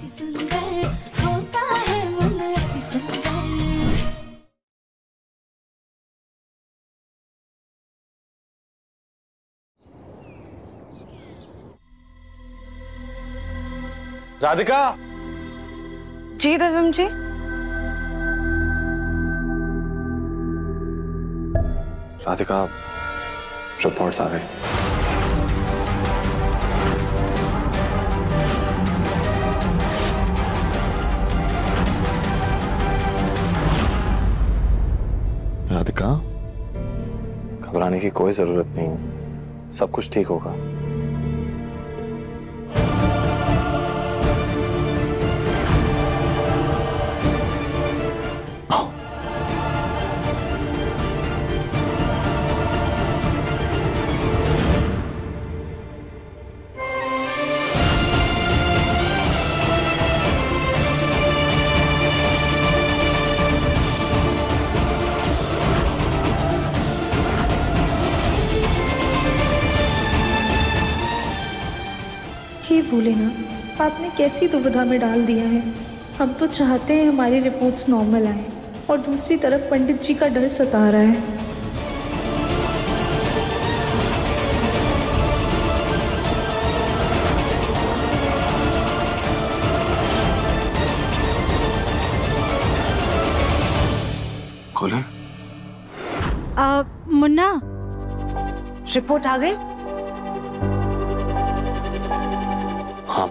सुंदर होता है मन अति सुंदर। राधिका। जी दिव्यम जी। राधिका, रिपोर्ट्स आ गई। राधिका, घबराने की कोई जरूरत नहीं, सब कुछ ठीक होगा। हे भोलेनाथ, आपने कैसी दुविधा में डाल दिया है। हम तो चाहते हैं हमारी रिपोर्ट्स नॉर्मल आए और दूसरी तरफ पंडित जी का डर सता रहा है। खोले? मुन्ना, रिपोर्ट आ गई? हाँ।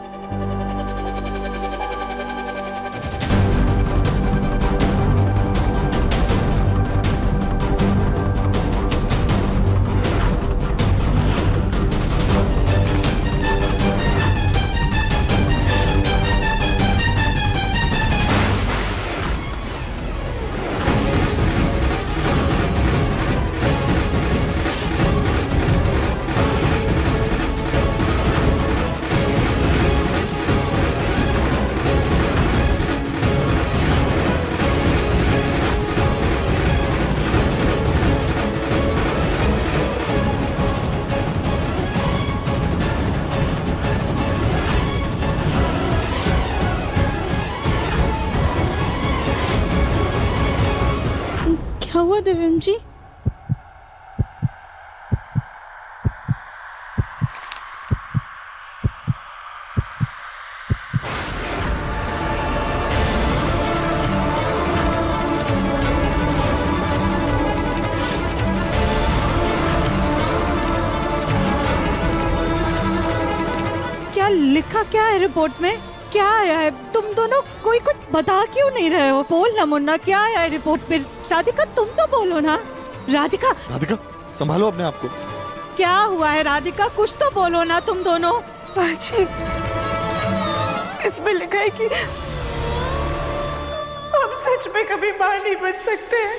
क्या हुआ दिव्यम जी? क्या लिखा क्या है रिपोर्ट में? क्या आया है? तुम दोनों कोई कुछ बता क्यों नहीं रहे हो? बोल ना मुन्ना, क्या आया है रिपोर्ट में? राधिका, तुम तो बोलो ना। राधिका, राधिका, संभालो अपने आप को। क्या हुआ है राधिका? कुछ तो बोलो ना तुम दोनों। बाजी, इसमें लिखा है कि हम सच में कभी मां नहीं बन सकते हैं।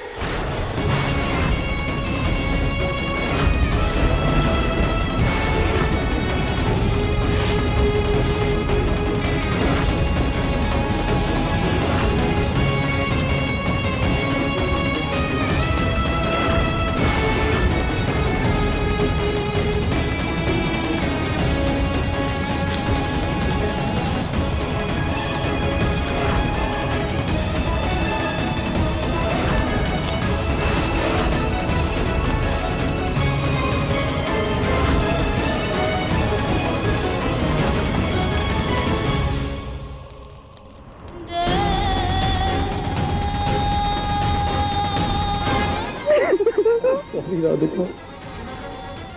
राधिका,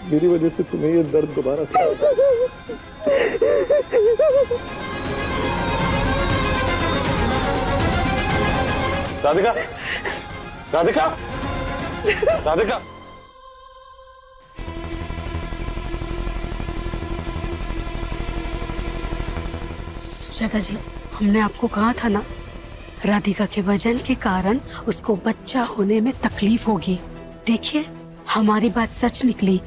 मेरी वजह से तुम्हें ये दर्द दोबारा राधिका, राधिका, राधिका। सुजाता जी, हमने आपको कहा था ना, राधिका के वजन के कारण उसको बच्चा होने में तकलीफ होगी। देखिए, हमारी बात सच निकली।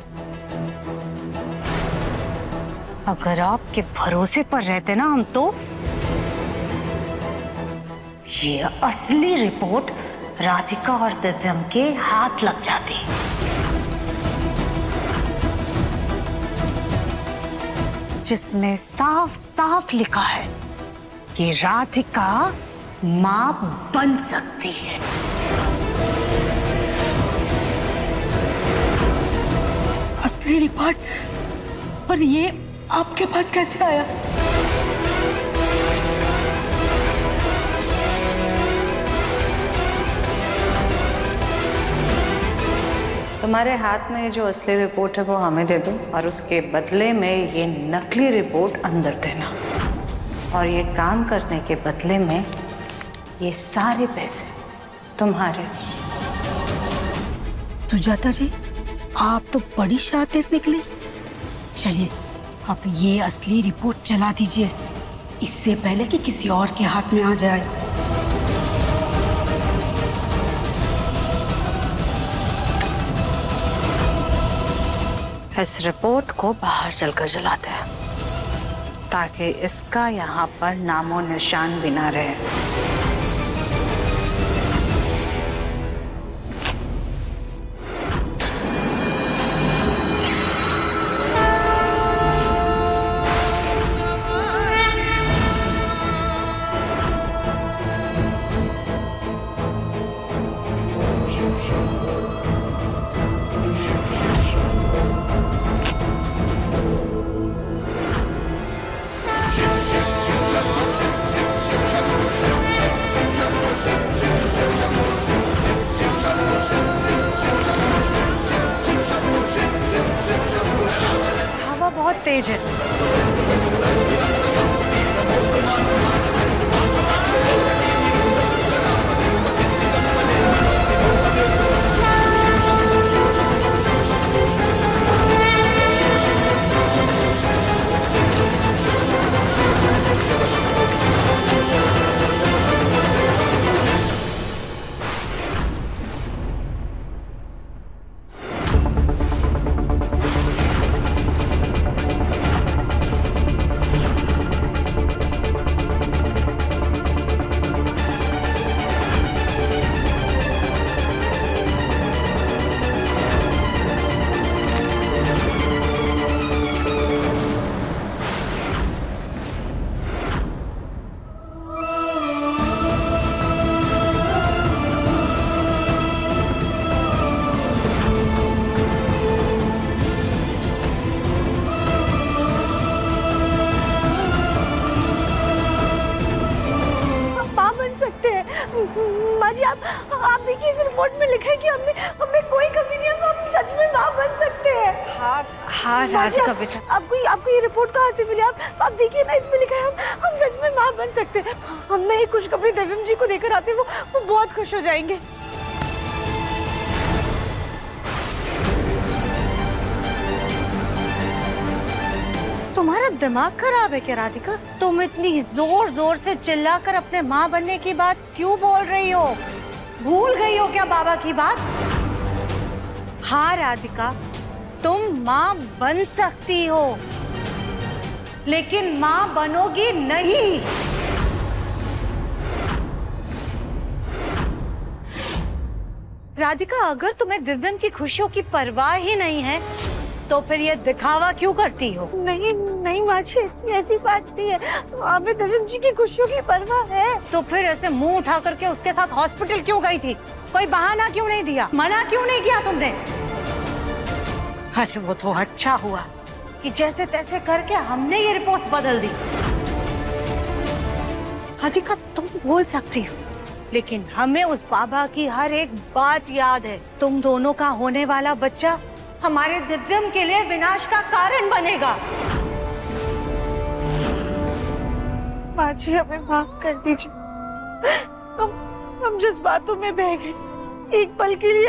अगर आपके भरोसे पर रहते ना हम, तो ये असली रिपोर्ट राधिका और दिव्यम के हाथ लग जाती। जिसमें साफ साफ लिखा है कि राधिका मां बन सकती है। असली रिपोर्ट? पर ये आपके पास कैसे आया? तुम्हारे हाथ में जो असली रिपोर्ट है वो हमें दे दो और उसके बदले में ये नकली रिपोर्ट अंदर देना। और ये काम करने के बदले में ये सारे पैसे तुम्हारे। सुजाता जी, आप तो बड़ी शातिर निकली। चलिए अब ये असली रिपोर्ट चला दीजिए, इससे पहले कि किसी और के हाथ में आ जाए। इस रिपोर्ट को बाहर चलकर जलाते हैं ताकि इसका यहाँ पर नामो निशान भी ना रहे। हवा बहुत तेज है। माँ जी आप देखिए इस रिपोर्ट में लिखा है कि हमें कोई कमी नहीं है, हम सच में माँ बन सकते हैं। हाँ राधिका बेटा, आपको ये रिपोर्ट कहाँ से मिली? आप देखिए ना, इसमें लिखा है हम सच में माँ बन सकते हैं। हम ना ये खुशखबरी दिव्यम जी को देकर आते हैं, वो बहुत खुश हो जाएंगे। तुम्हारा दिमाग खराब है क्या राधिका? तुम इतनी जोर जोर से चिल्लाकर अपने माँ बनने की बात क्यों बोल रही हो? भूल गई हो क्या बाबा की बात? हाँ राधिका, तुम माँ बन सकती हो, लेकिन माँ बनोगी नहीं। राधिका, अगर तुम्हें दिव्यम की खुशियों की परवाह ही नहीं है तो फिर ये दिखावा क्यों करती हो? नहीं माँ जी, ऐसी बात नहीं है। हमें दिव्यम जी की खुशियों की परवाह है। तो फिर ऐसे मुंह उठा करके उसके साथ हॉस्पिटल क्यों गई थी? कोई बहाना क्यों नहीं दिया? मना क्यों नहीं किया तुमने? अरे वो तो अच्छा हुआ कि जैसे तैसे करके हमने ये रिपोर्ट्स बदल दी। राधिका, तुम बोल सकती हो, लेकिन हमें उस बाबा की हर एक बात याद है। तुम दोनों का होने वाला बच्चा हमारे दिव्यम के लिए विनाश का कारण बनेगा। माँ जी, हमें माफ कर दीजिए। हम जज्बातों में बह गए। एक पल के लिए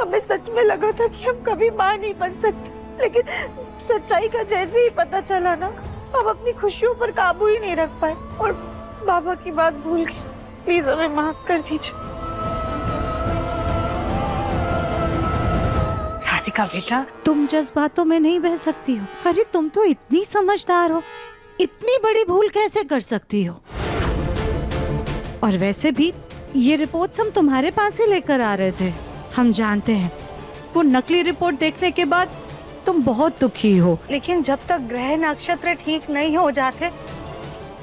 हमें सच में लगा था कि हम कभी माँ नहीं बन सकते, लेकिन सच्चाई का जैसे ही पता चला ना, हम अपनी खुशियों पर काबू ही नहीं रख पाए और बाबा की बात भूल गए। प्लीज हमें माफ कर दीजिए। राधिका बेटा, तुम जज्बातों में नहीं बह सकती हो। अरे तुम तो इतनी समझदार हो, इतनी बड़ी भूल कैसे कर सकती हो? और वैसे भी ये रिपोर्ट्स हम तुम्हारे पास ही लेकर आ रहे थे। हम जानते हैं वो नकली रिपोर्ट देखने के बाद तुम बहुत दुखी हो, लेकिन जब तक ग्रह नक्षत्र ठीक नहीं हो जाते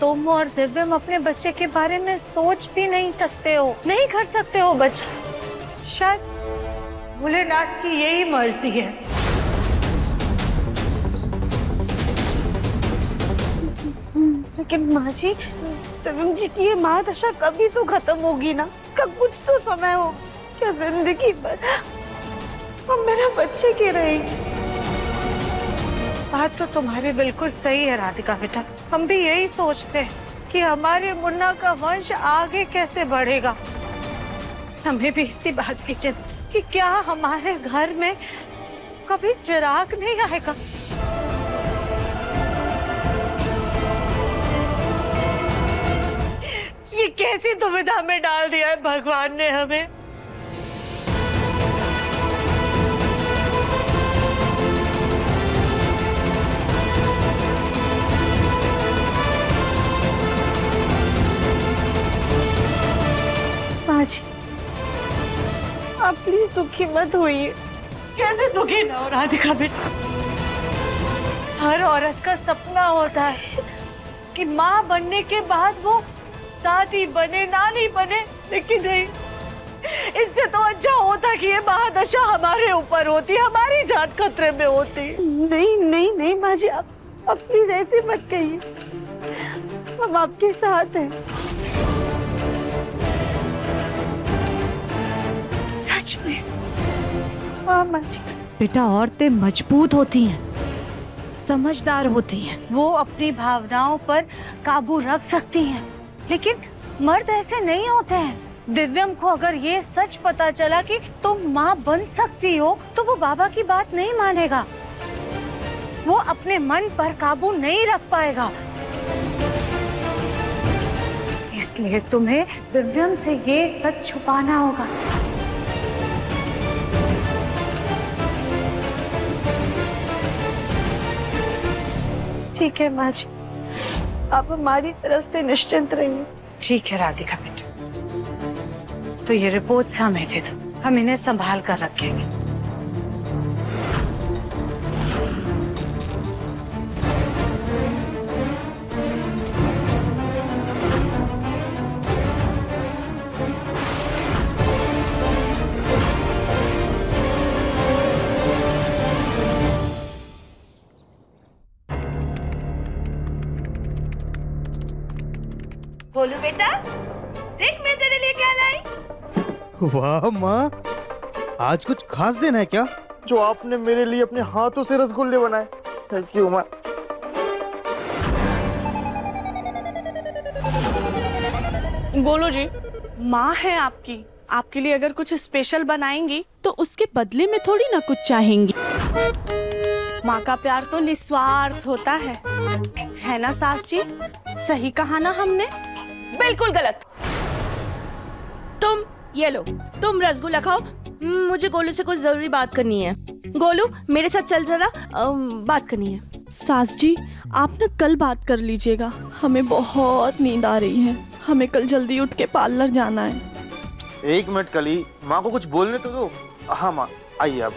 तुम और दिव्यम अपने बच्चे के बारे में सोच भी नहीं सकते हो, नहीं कर सकते हो बच्चा। शायद भोलेनाथ की यही मर्जी है। लेकिन माँ जी, दिव्यम जी की ये महादशा कभी तो खत्म होगी ना। कब कुछ तो समय हो, क्या जिंदगी भर हम मेरा बच्चे की रहेंगे। बात तो तुम्हारी बिल्कुल सही है राधिका बेटा। हम भी यही सोचते हैं कि हमारे मुन्ना का वंश आगे कैसे बढ़ेगा। हमें भी इसी बात की चिंता कि क्या हमारे घर में कभी चिराग नहीं आएगा। ये कैसी दुविधा में डाल दिया है भगवान ने हमें। माँ जी, आप प्लीज दुखी मत होइए। कैसे दुखी ना हो राधिका बेटा। हर औरत का सपना होता है कि माँ बनने के बाद वो दादी बने, नानी बने, लेकिन नहीं। इससे तो अच्छा होता कि ये महादशा हमारे ऊपर होती, हमारी जान खतरे में होती। नहीं नहीं नहीं माँ जी, आप प्लीज ऐसे मत कहिए। हम आपके साथ हैं। सच में? हाँ माँ जी। बेटा, औरतें मजबूत होती हैं, समझदार होती हैं। वो अपनी भावनाओं पर काबू रख सकती हैं, लेकिन मर्द ऐसे नहीं होते हैं। दिव्यम को अगर ये सच पता चला कि तुम माँ बन सकती हो, तो वो बाबा की बात नहीं मानेगा। वो अपने मन पर काबू नहीं रख पाएगा। इसलिए तुम्हें दिव्यम से ये सच छुपाना होगा। ठीक है माँ जी, आप हमारी तरफ से निश्चिंत रहिए। ठीक है राधिका बेटा, तो ये रिपोर्ट्स हमें दे दो, हम इन्हें संभाल कर रखेंगे। बोलू बेटा, देख मैं तेरे लिए क्या लाई। वाह माँ, आज कुछ खास दिन है क्या? जो आपने मेरे लिए अपने हाथों से रसगुल्ले बनाए। थैंक यू माँ। गोलू जी, माँ है आपकी, आपके लिए अगर कुछ स्पेशल बनाएंगी तो उसके बदले में थोड़ी ना कुछ चाहेंगी। माँ का प्यार तो निस्वार्थ होता है ना सास जी? सही कहा ना हमने? बिल्कुल गलत। तुम ये लो, तुम रसगुल्ला खाओ। मुझे गोलू से कुछ जरूरी बात करनी है। गोलू मेरे साथ चल, जरा बात करनी है। सास जी, आप ना कल बात कर लीजिएगा, हमें बहुत नींद आ रही है। हमें कल जल्दी उठ के पार्लर जाना है। एक मिनट कली, माँ को कुछ बोलने तो दो। हाँ माँ, आइए आप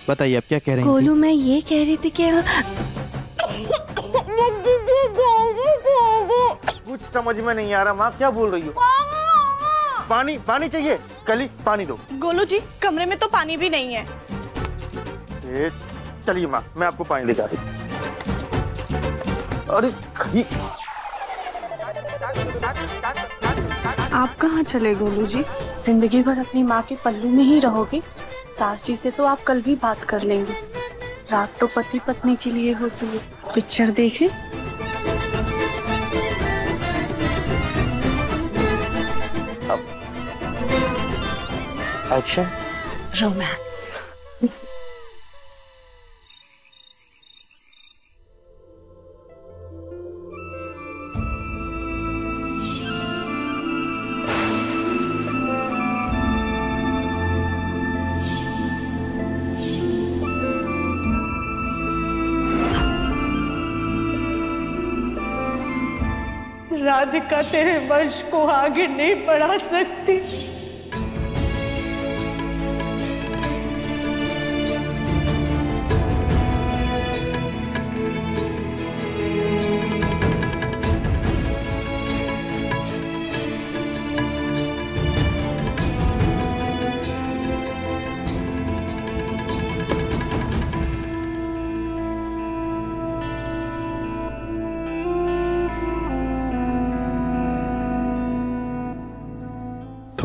बताइए, आप क्या कह रही हैं? गोलू, मैं ये कह रही थी कि कुछ समझ में नहीं आ रहा माँ, क्या बोल रही हो? पानी पानी चाहिए? कली पानी दो। गोलू जी, कमरे में तो पानी भी नहीं है। चलिए माँ, मैं आपको पानी लेकर आती। अरे कली, आप कहाँ चले गोलू जी? जिंदगी भर अपनी माँ के पल्लू में ही रहोगे। सास जी से तो आप कल भी बात कर लेंगे। रात तो पति पत्नी के लिए होती है। पिक्चर देखें। एक्शन। रोमांस। राधिका तेरे वंश को आगे नहीं बढ़ा सकती।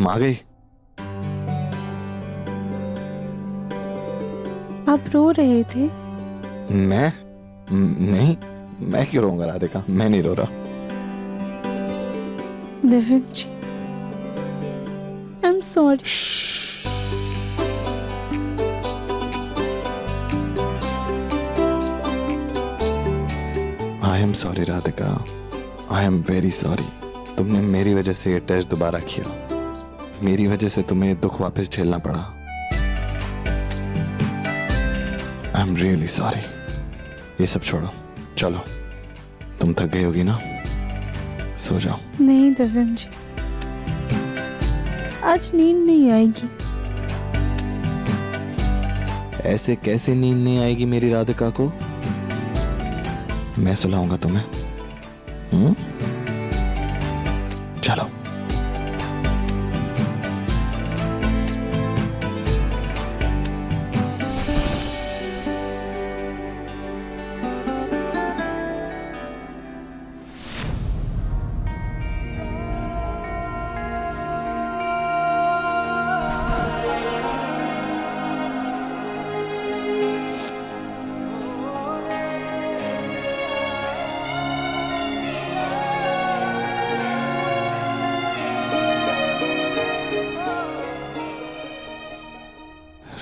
तुम आ गई? आप रो रहे थे? मैं नहीं, मैं क्यों रोऊंगा राधिका, मैं नहीं रो रहा। Divyam ji, I am sorry. I am sorry Radhika, I am very sorry. तुमने मेरी वजह से ये टेस्ट दोबारा किया, मेरी वजह से तुम्हें दुख वापस झेलना पड़ा। I am really sorry. ये सब छोड़ो, चलो, तुम थक गई होगी ना, सो जाओ। नहीं दिव्यम जी, आज नींद नहीं आएगी। ऐसे कैसे नींद नहीं आएगी मेरी राधिका को? मैं सुलाऊंगा तुम्हें। चलो।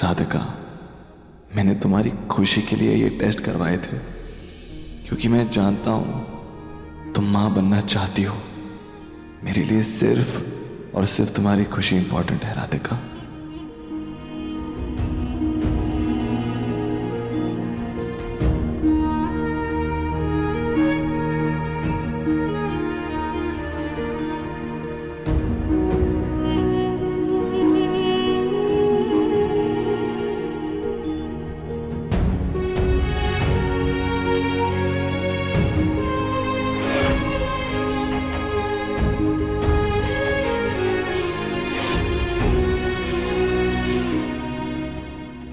राधिका, मैंने तुम्हारी खुशी के लिए ये टेस्ट करवाए थे, क्योंकि मैं जानता हूं तुम मां बनना चाहती हो। मेरे लिए सिर्फ और सिर्फ तुम्हारी खुशी इंपॉर्टेंट है राधिका।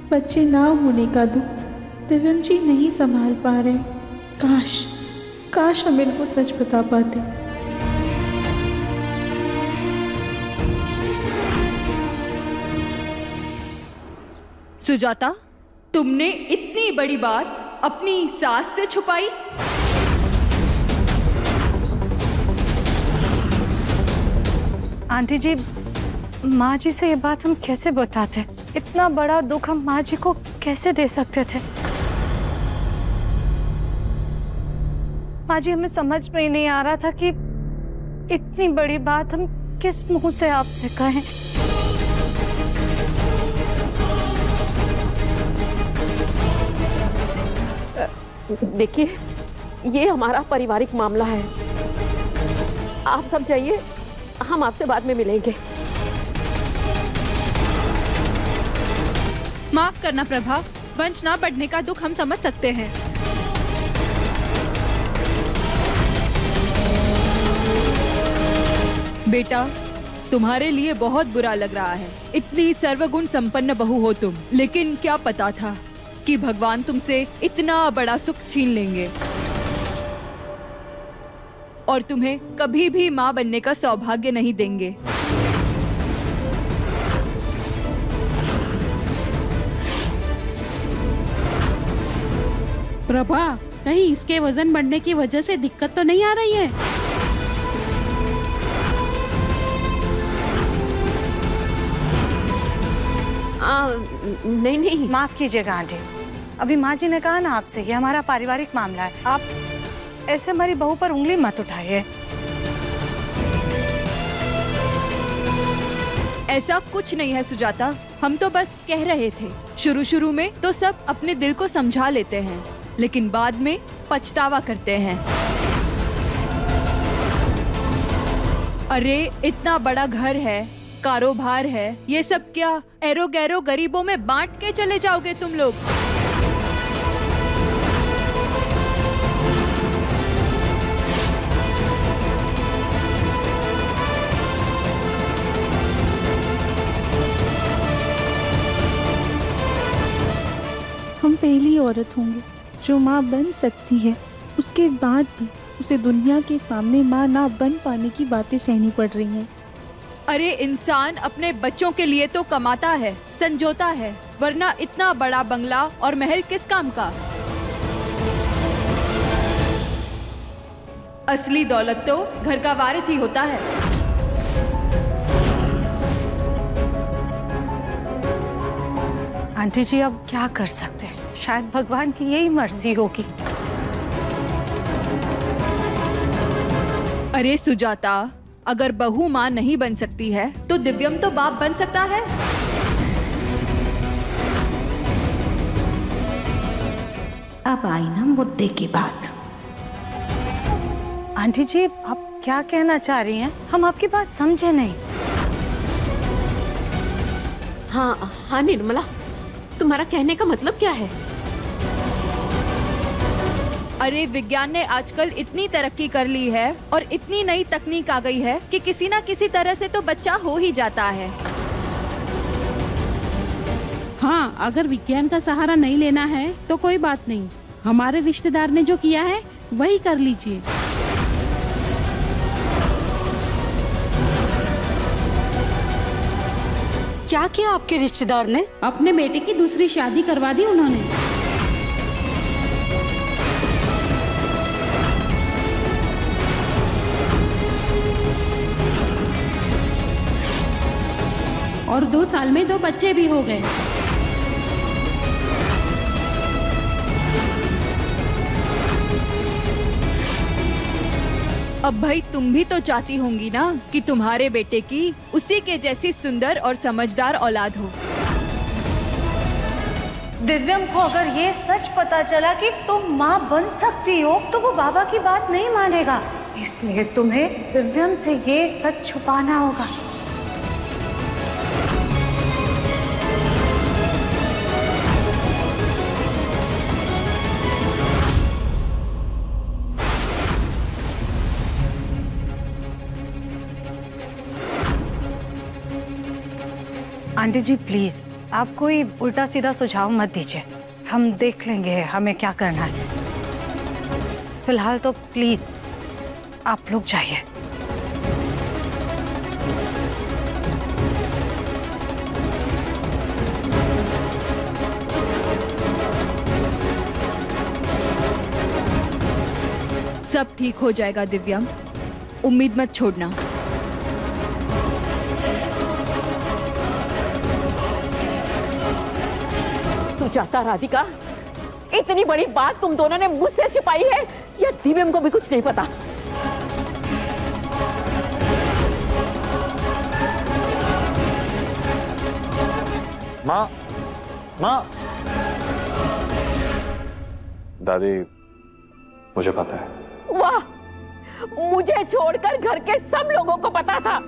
बच्चे ना होने का दुख दिव्यम जी नहीं संभाल पा रहे। काश काश हम इनको सच बता पाते। सुजाता, तुमने इतनी बड़ी बात अपनी सास से छुपाई? आंटी जी, माँ जी से ये बात हम कैसे बताते? इतना बड़ा दुख हम माँ जी को कैसे दे सकते थे? माँ जी, हमें समझ में ही नहीं आ रहा था कि इतनी बड़ी बात हम किस मुंह से आपसे कहें। देखिए, ये हमारा पारिवारिक मामला है, आप सब जाइए, हम आपसे बाद में मिलेंगे। माफ करना प्रभा, वंश ना बढ़ने का दुख हम समझ सकते हैं। बेटा, तुम्हारे लिए बहुत बुरा लग रहा है। इतनी सर्वगुण संपन्न बहू हो तुम, लेकिन क्या पता था कि भगवान तुमसे इतना बड़ा सुख छीन लेंगे और तुम्हें कभी भी मां बनने का सौभाग्य नहीं देंगे। प्रभा, कहीं इसके वजन बढ़ने की वजह से दिक्कत तो नहीं आ रही है? नहीं। माफ कीजिएगा आंटी, अभी माँ जी ने कहा ना आपसे, ये हमारा पारिवारिक मामला है। आप ऐसे हमारी बहू पर उंगली मत उठाइए। ऐसा कुछ नहीं है सुजाता, हम तो बस कह रहे थे। शुरू शुरू में तो सब अपने दिल को समझा लेते हैं, लेकिन बाद में पछतावा करते हैं। अरे इतना बड़ा घर है, कारोबार है, ये सब क्या एरो गैरो गरीबों में बांट के चले जाओगे तुम लोग? हम पहली औरत होंगे जो माँ बन सकती है, उसके बाद भी उसे दुनिया के सामने माँ ना बन पाने की बातें सहनी पड़ रही हैं। अरे इंसान अपने बच्चों के लिए तो कमाता है, संजोता है, वरना इतना बड़ा बंगला और महल किस काम का? असली दौलत तो घर का वारिस ही होता है। आंटी जी अब क्या कर सकते हैं, शायद भगवान की यही मर्जी होगी। अरे सुजाता, अगर बहू माँ नहीं बन सकती है तो दिव्यम तो बाप बन सकता है। अब आई ना मुद्दे की बात। आंटी जी आप क्या कहना चाह रही हैं? हम आपकी बात समझे नहीं। हाँ हाँ निर्मला, तुम्हारा कहने का मतलब क्या है? अरे विज्ञान ने आजकल इतनी तरक्की कर ली है और इतनी नई तकनीक आ गई है कि किसी ना किसी तरह से तो बच्चा हो ही जाता है। हाँ, अगर विज्ञान का सहारा नहीं लेना है तो कोई बात नहीं, हमारे रिश्तेदार ने जो किया है वही कर लीजिए। क्या किया आपके रिश्तेदार ने? अपने बेटे की दूसरी शादी करवा दी उन्होंने। और 2 साल में 2 बच्चे भी हो गए। अब भाई तुम भी तो चाहती होंगी ना कि तुम्हारे बेटे की उसी के जैसी सुंदर और समझदार औलाद हो। दिव्यम को अगर ये सच पता चला कि तुम माँ बन सकती हो तो वो बाबा की बात नहीं मानेगा, इसलिए तुम्हें दिव्यम से ये सच छुपाना होगा। आंटी जी प्लीज आप कोई उल्टा सीधा सुझाव मत दीजिए, हम देख लेंगे हमें क्या करना है। फिलहाल तो प्लीज आप लोग जाइए। सब ठीक हो जाएगा दिव्यम, उम्मीद मत छोड़ना। सुजाता, राधिका, इतनी बड़ी बात तुम दोनों ने मुझसे छिपाई है या दिव्यम को भी कुछ नहीं पता? माँ, माँ। दादी, मुझे पता है। वाह, मुझे छोड़कर घर के सब लोगों को पता था,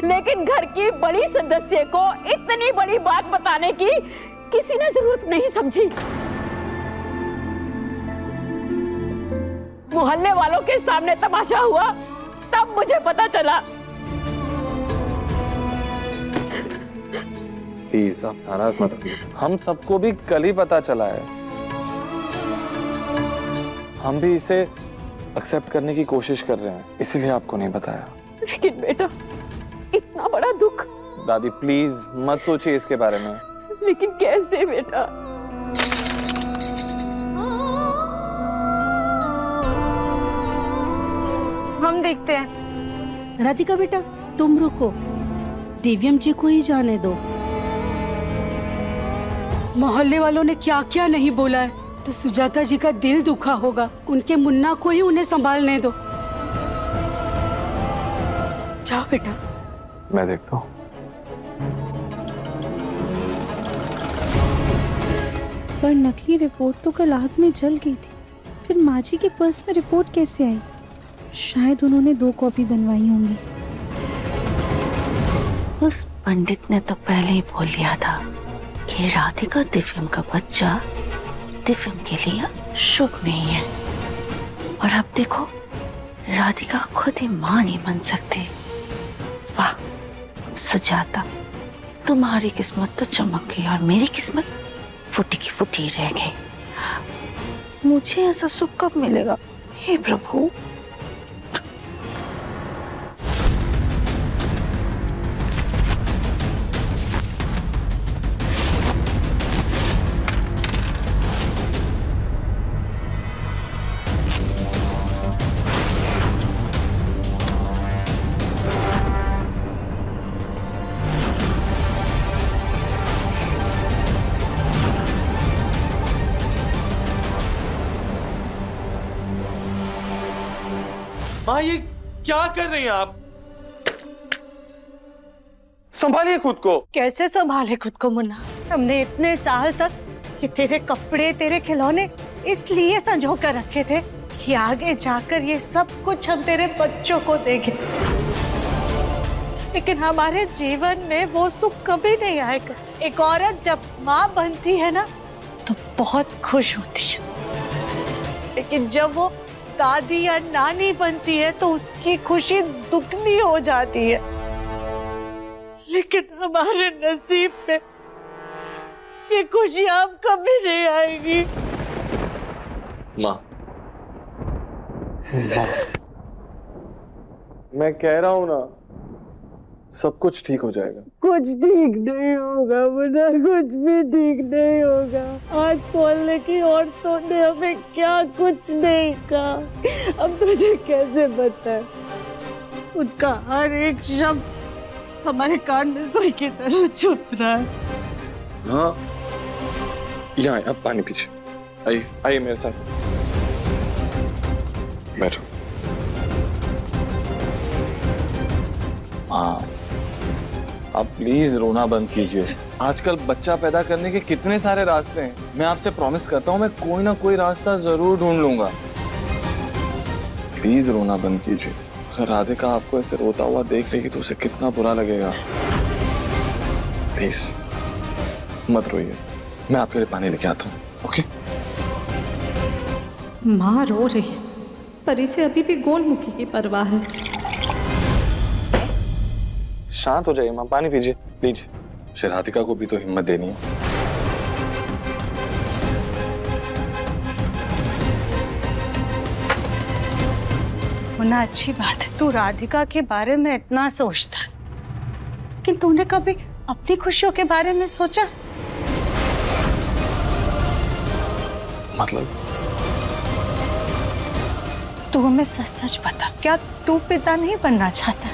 लेकिन घर की बड़ी सदस्य को इतनी बड़ी बात बताने की किसी ने जरूरत नहीं समझी। मोहल्ले वालों के सामने तमाशा हुआ तब मुझे पता चला। प्लीज आप नाराज मत होइए, हम सबको भी कल ही पता चला है। हम भी इसे एक्सेप्ट करने की कोशिश कर रहे हैं, इसीलिए आपको नहीं बताया। लेकिन बेटा, इतना बड़ा दुख। दादी प्लीज मत सोचिए इसके बारे में। लेकिन कैसे बेटा? हम देखते हैं। राधिका बेटा तुम रुको, दिव्यम जी को ही जाने दो। मोहल्ले वालों ने क्या क्या नहीं बोला है, तो सुजाता जी का दिल दुखा होगा। उनके मुन्ना को ही उन्हें संभालने दो। जाओ बेटा। मैं देखता हूँ। पर नकली रिपोर्ट तो कल आग में जल गई थी, फिर माँ जी के पर्स में रिपोर्ट कैसे आई? शायद उन्होंने 2 कॉपी बनवाई होंगी। उस पंडित ने तो पहले ही बोल दिया था कि राधिका दिव्यम का बच्चा दिव्यम के लिए शुभ नहीं है। और अब देखो, राधिका खुद ही माँ नहीं बन सकती। वाह सुजाता, तुम्हारी किस्मत तो चमक गई और मेरी किस्मत फुटी की फुटी रह गई। मुझे ऐसा सुख कब मिलेगा? हे प्रभु। माँ ये क्या कर रही हैं आप? संभालिए खुद को। कैसे संभाले खुद को मुन्ना? हमने इतने साल तक ये तेरे कपड़े, तेरे खिलौने इसलिए संजो कर रखे थे कि आगे जाकर ये सब कुछ हम तेरे बच्चों को देंगे, लेकिन हमारे जीवन में वो सुख कभी नहीं आएगा। एक औरत जब माँ बनती है ना तो बहुत खुश होती है, लेकिन जब वो दादी या नानी बनती है तो उसकी खुशी दुगनी हो जाती है। लेकिन हमारे नसीब में ये खुशी अब कभी नहीं आएगी। माँ, मैं कह रहा हूँ ना, सब कुछ ठीक हो जाएगा। कुछ ठीक नहीं होगा मुन्ना, कुछ भी ठीक नहीं होगा। आज बोलने की औरतों ने हमें क्या कुछ नहीं कहा, अब तुझे कैसे बताएं? उनका हर एक शब्द हमारे कान में सुई की तरह चुभ रहा है। हाँ, यहाँ अब पानी पीछे आइए, आइए मेरे साथ बैठो। हाँ, आप प्लीज रोना बंद कीजिए। आजकल बच्चा पैदा करने के कितने सारे रास्ते हैं। मैं आपसे प्रॉमिस करता हूँ मैं कोई ना कोई रास्ता जरूर ढूंढ लूंगा। प्लीज रोना बंद कीजिए। अगर राधिका आपको ऐसे रोता हुआ देख लेगी तो उसे कितना बुरा लगेगा। प्लीज मत रोइए, मैं आपके लिए पानी लेके आता हूँ। ओके? माँ रो रही है पर इसे अभी भी गोलमुखी की परवाह है। शांत हो जाइए माँ, पानी पीजिए प्लीज। राधिका को भी तो हिम्मत देनी है। मुन्ना, अच्छी बात है तू राधिका के बारे में इतना सोचता है, लेकिन तूने कभी अपनी खुशियों के बारे में सोचा? मतलब? तू हमें सच सच बता, क्या तू पिता नहीं बनना चाहता?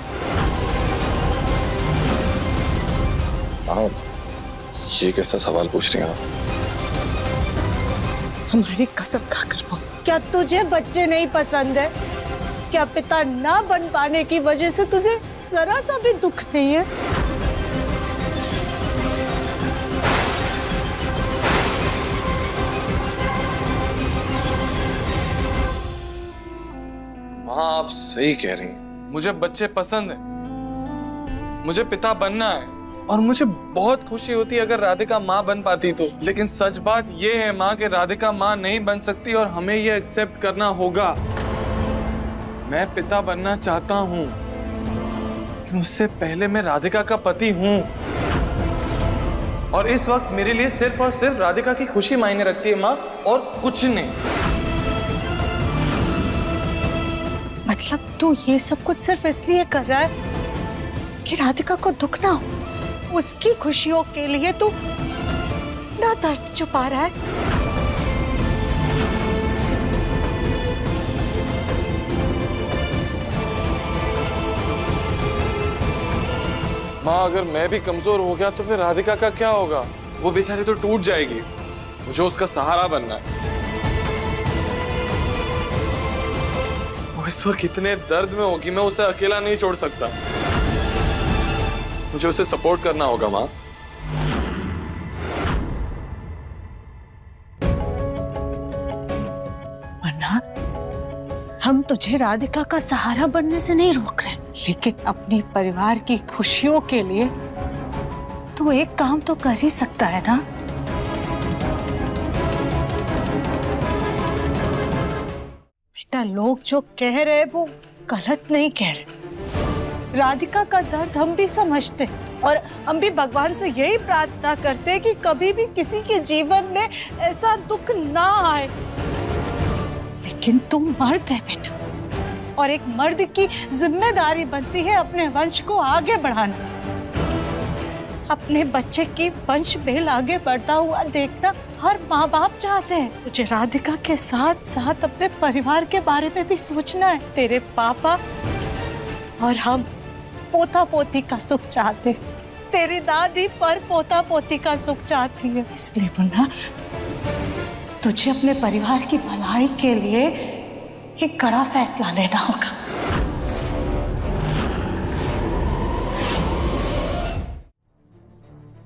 ये कैसा सवाल पूछ रही हैं आप? हमारी कसम खाकर बोल, क्या तुझे बच्चे नहीं पसंद है? क्या पिता ना बन पाने की वजह से तुझे जरा सा भी दुख नहीं है? माँ आप सही कह रही हैं। मुझे बच्चे पसंद हैं, मुझे पिता बनना है और मुझे बहुत खुशी होती अगर राधिका माँ बन पाती तो। लेकिन सच बात ये है माँ कि राधिका माँ नहीं बन सकती और हमें ये एक्सेप्ट करना होगा। मैं पिता बनना चाहता हूँ, लेकिन उससे पहले मैं राधिका का पति हूँ और इस वक्त मेरे लिए सिर्फ और सिर्फ राधिका की खुशी मायने रखती है माँ, और कुछ नहीं। मतलब तू ये सब कुछ सिर्फ इसलिए कर रहा है कि राधिका को दुख ना हो? उसकी खुशियों के लिए तू ना दर्द छुपा रहा है? माँ अगर मैं भी कमजोर हो गया तो फिर राधिका का क्या होगा? वो बेचारी तो टूट जाएगी। मुझे उसका सहारा बनना है। वो इस वक्त कितने दर्द में होगी, मैं उसे अकेला नहीं छोड़ सकता। मुझे उसे सपोर्ट करना होगा माँ। मन्ना, हम तुझे राधिका का सहारा बनने से नहीं रोक रहे, लेकिन अपने परिवार की खुशियों के लिए तू एक काम तो कर ही सकता है ना? बेटा, लोग जो कह रहे वो गलत नहीं कह रहे। राधिका का दर्द हम भी समझते और हम भी भगवान से यही प्रार्थना करते हैं कि कभी भी किसी के जीवन में ऐसा दुख ना आए। लेकिन तू मर्द है बेटा, और एक मर्द की जिम्मेदारी बनती है अपने वंश को आगे बढ़ाना। अपने बच्चे की वंश बेल आगे बढ़ता हुआ देखना हर माँ बाप चाहते हैं। तुझे राधिका के साथ साथ अपने परिवार के बारे में भी सोचना है। तेरे पापा और हम पोता पोती का सुख चाहते हैं, तेरी दादी पर पोता पोती का सुख चाहती है। इसलिए मुन्ना, तुझे अपने परिवार की भलाई के लिए एक कड़ा फैसला लेना होगा।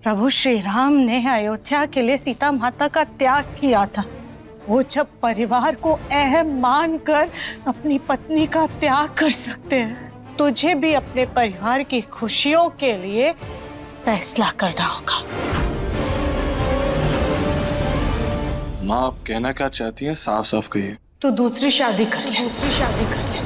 प्रभु श्री राम ने अयोध्या के लिए सीता माता का त्याग किया था। वो जब परिवार को अहम मानकर अपनी पत्नी का त्याग कर सकते हैं, तुझे भी अपने परिवार की खुशियों के लिए फैसला करना होगा। माँ, आप कहना क्या चाहती हैं? साफ साफ कहिए। तू दूसरी शादी कर ले, दूसरी शादी कर ले।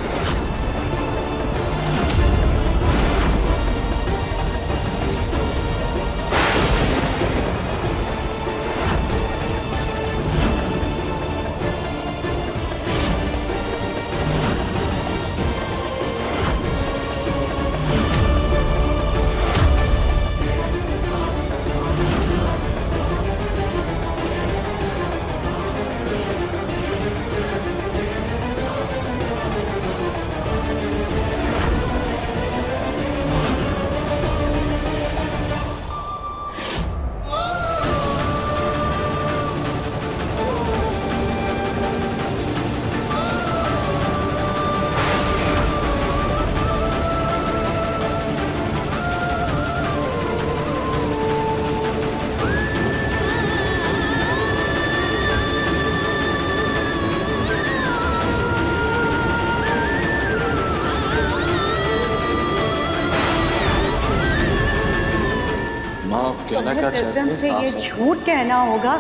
कहना क्या चाहती हैं? से ये झूठ कहना होगा।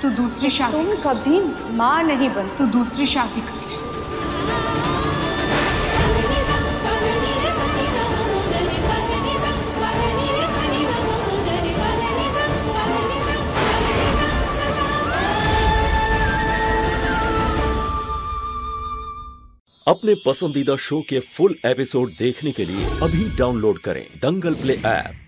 तू दूसरी शादी, तुम कभी माँ नहीं बन, तू दूसरी शादी कर ले। अपने पसंदीदा शो के फुल एपिसोड देखने के लिए अभी डाउनलोड करें दंगल प्ले ऐप।